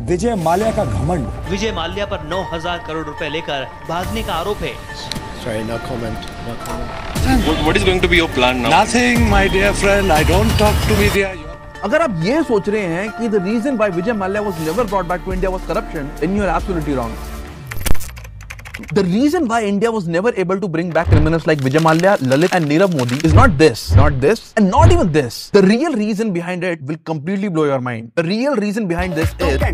विजय माल्या का घमंड। विजय माल्या पर 9,000 करोड़ रुपए लेकर भागने का आरोप है। Sorry, no comment. No comment. What is going to be your plan now? Nothing, my dear friend. I don't talk to media. अगर आप ये सोच रहे हैं कि the reason why Vijay Mallya was never brought back to India was corruption, then you are absolutely wrong. The reason why India was never able to bring back criminals like Vijay Mallya, Lalit and Nirav Modi is not this, and not even this. The real reason behind it will completely blow your mind. The real reason behind this is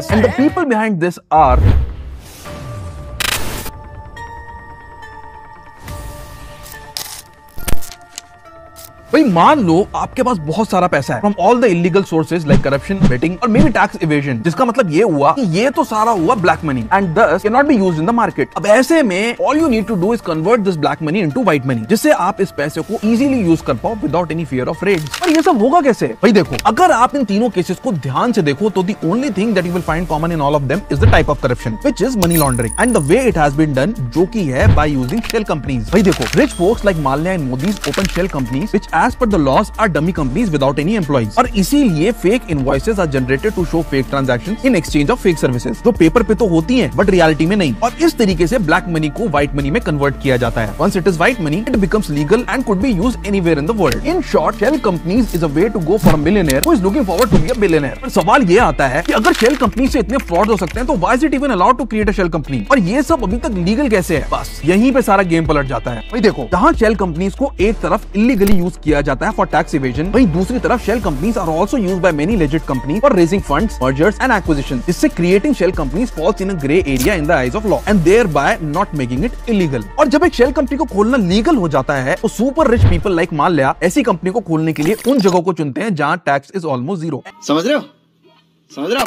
and the people behind this are भाई मान लो आपके पास बहुत सारा पैसा है from all the illegal sources like corruption, betting और may be tax evasion, जिसका मतलब ये हुआ कि ये तो सारा हुआ black money and this can not be used in the market. अब ऐसे में all you need to do is convert this black money into white money, जिससे आप इस पैसे को इजीली यूज कर पाओ without any fear of raids. पर ये सब होगा कैसे? भाई देखो, अगर आप इन तीनों केसेस को ध्यान से देखो तो the only thing that you will find common in all of them is the type of corruption which is money laundering and the way it has been done, जो की है बाय यूजिंग शेल कंपनीज। भाई देखो, rich folks like Mallya and Modis open shell companies which as per the laws are dummy companies without any employees, और इसीलिए fake invoices are generated to show fake transactions in exchange of fake services, जो paper पे तो होती हैं but reality में नहीं। और इस तरीके से ब्लैक मनी को व्हाइट मनी में कन्वर्ट किया जाता है। Once it is white money, it becomes legal and could be used anywhere in the world. In short, shell companies is a way to go for a millionaire who is looking forward to be a billionaire. पर सवाल ये आता है कि अगर shell company से इतने fraud हो सकते हैं तो why is it even allowed to create a shell company? और ये सब अभी तक लीगल कैसे है? बस यहीं पे सारा गेम पलट जाता है। भाई देखो, जहाँ शेल कंपनीज को एक तरफ इलीगली यूज किया जाता है फॉर टैक्स इवेजन, वहीं दूसरी तरफ shell companies are also used by many legit companies for raising funds, mergers and acquisitions. इससे creating shell companies falls in a grey area in the eyes of law and thereby not making it illegal. और जब एक shell company को खोलना legal हो जाता है तो super rich people like Mallya ऐसी कंपनी को खोलने के लिए उन जगहों को चुनते हैं जहां टैक्स इज ऑलमोस्ट जीरो। समझ रहे हो?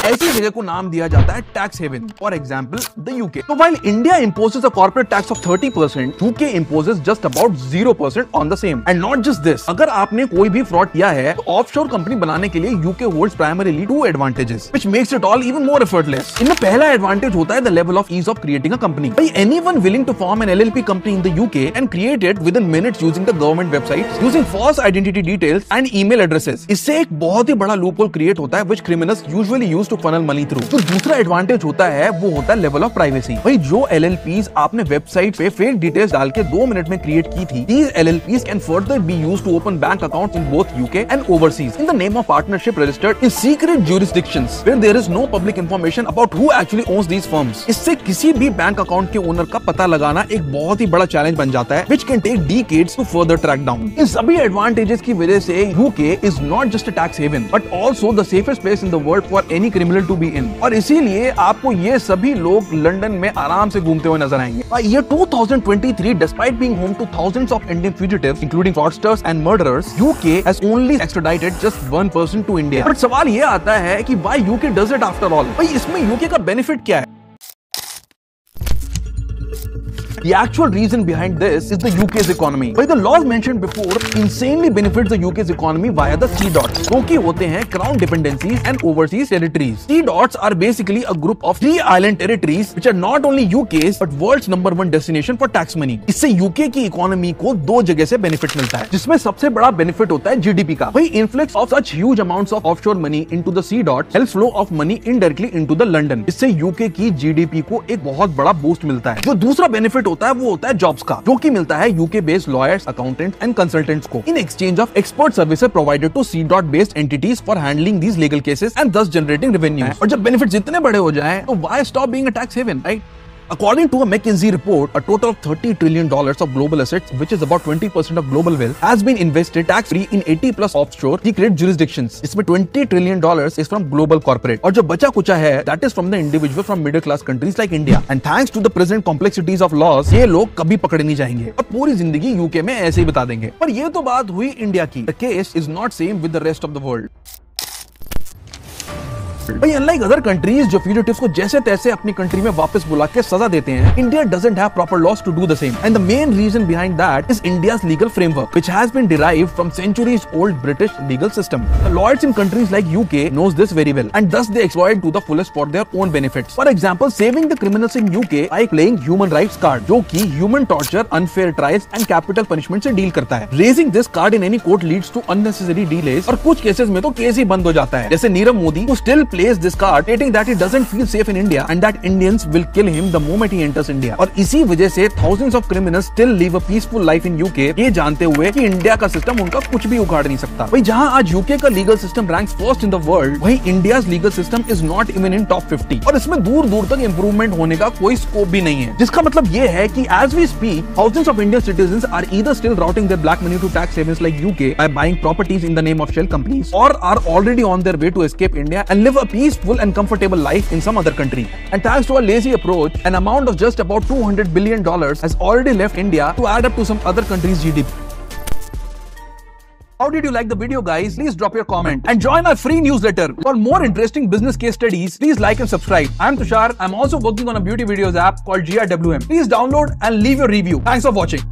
ऐसी जगह को नाम दिया जाता है tax haven, for example the UK. तो while India imposes a corporate tax of 30%, UK imposes just about 0% on the same. And not just this, अगर आपने कोई भी फ्रॉड किया है तो ऑफशोर कंपनी बनाने के लिए UK holds primarily two advantages, which makes it all even more effortless. इनमें पहला एडवांटेज होता है the level of ease of creating a company. भाई anyone willing to form an LLP company in the UK and create it within minutes using the government websites, using false identity details and email addresses. इससे एक बहुत ही बड़ा loophole create होता है which criminals usually used to funnel money through. जो दूसरा advantage होता है वो होता है लेवल ऑफ प्राइवेसी। भाई जो LLPs आपने वेबसाइट पे फेक डिटेल्स डाल के 2 मिनट में क्रिएट की थी, these LLPs can further be used to open bank accounts in both UK and overseas in the name of partnership registered in secret jurisdictions where there is no public information about who actually owns these firms. इससे किसी भी bank account के owner का पता लगाना एक बहुत ही बड़ा चैलेंज बन जाता है which can take decades to further track down. इन सभी एडवांटेजेस की वजह से UK is not just a tax haven but also the safest place in the world for any criminal to be in. और इसीलिए आपको ये सभी लोग लंदन में आराम से घूमते हुए नजर आएंगे। ये 2023, despite being home to thousands of Indian fugitives, including fraudsters and murderers, UK has only extradited just one person to India. पर सवाल ये आता है कि why UK does it after all? भाई इसमें UK का बेनिफिट क्या है? The actual reason behind this is the UK's economy. By the laws mentioned before, insanely benefits the UK's economy via the C dots, जो कि होते हैं crown dependencies and overseas territories. C dots are basically a group of 3 island territories which are not only UK's but world's #1 destination for tax money. इससे UK की economy को 2 जगह से benefit मिलता है, जिसमें सबसे बड़ा बेनिफिट होता है GDP का। वही influx of such huge amounts of offshore money into the C dots helps flow of money indirectly into the London. इससे UK की GDP को एक बहुत बड़ा बूस्ट मिलता है। जो दूसरा बेनिफिट होता है वो होता है जॉब्स का, जो कि मिलता है UK based lawyers, accountants and consultants को in exchange of expert services provided to C dot based entities for handling these legal cases and thus generating revenue. और जब बेनिफिट्स इतने बड़े हो जाएं तो why stop being a tax haven, right? According to a McKinsey report, a total of $30 trillion of global assets, which is about 20% of global wealth, has been invested tax-free in 80 plus offshore secret jurisdictions. इसमें $20 trillion is from global corporate, और जो बचा कुचा है, that is from the individual from middle class countries like India. And thanks to the present complexities of laws, ये लोग कभी पकड़े नहीं जाएंगे और पूरी जिंदगी यूके में ऐसे ही बिता देंगे। पर ये तो बात हुई इंडिया की। The case is not same with the rest of the world. भाई अनलाइक अदर कंट्रीज जो फ्यूजिटिव्स को जैसे तैसे अपनी कंट्री में वापस बुला के सजा देते हैं, India doesn't have proper laws to do the same, and the main reason behind that is India's legal framework which has been derived from centuries old British legal system. The lawyers in countries like UK knows this very well, and thus they exploit to the fullest for their own benefits. For example, saving the criminals in UK by playing human rights card, जो कि human torture, unfair trials and capital punishment से deal करता है. Raising this card in any court leads to unnecessary delays, और कुछ cases में तो case ही बंद हो जाता है. जैसे Nirav Modi who still plays this card, stating that he doesn't feel safe in India and that Indians will kill him the moment he enters India. और इसी वजह से thousands of criminals still live a peaceful life in UK, ये जानते हुए कि India का system उनका कुछ भी उखाड़ नहीं सकता. भाई जहां आज यूके का legal system ranks first in the world, वहीं India's legal system is not even in top 50, और इसमें दूर दूर तक इंप्रूवमेंट होने का कोई स्कोप भी नहीं है. जिसका मतलब ये है कि as we speak thousands of Indian citizens are either still routing their black money to tax havens like UK by buying properties in the name of shell companies, और are already on their way to escape India and live a peaceful and comfortable life in some other country. And thanks to a lazy approach, an amount of just about $200 billion has already left India to add up to some other countries' GDP. How did you like the video, guys? Please drop your comment and join our free newsletter. For more interesting business case studies, please like and subscribe. I'm Tushar. I'm also working on a beauty videos app called GRWM. Please download and leave your review. Thanks for watching.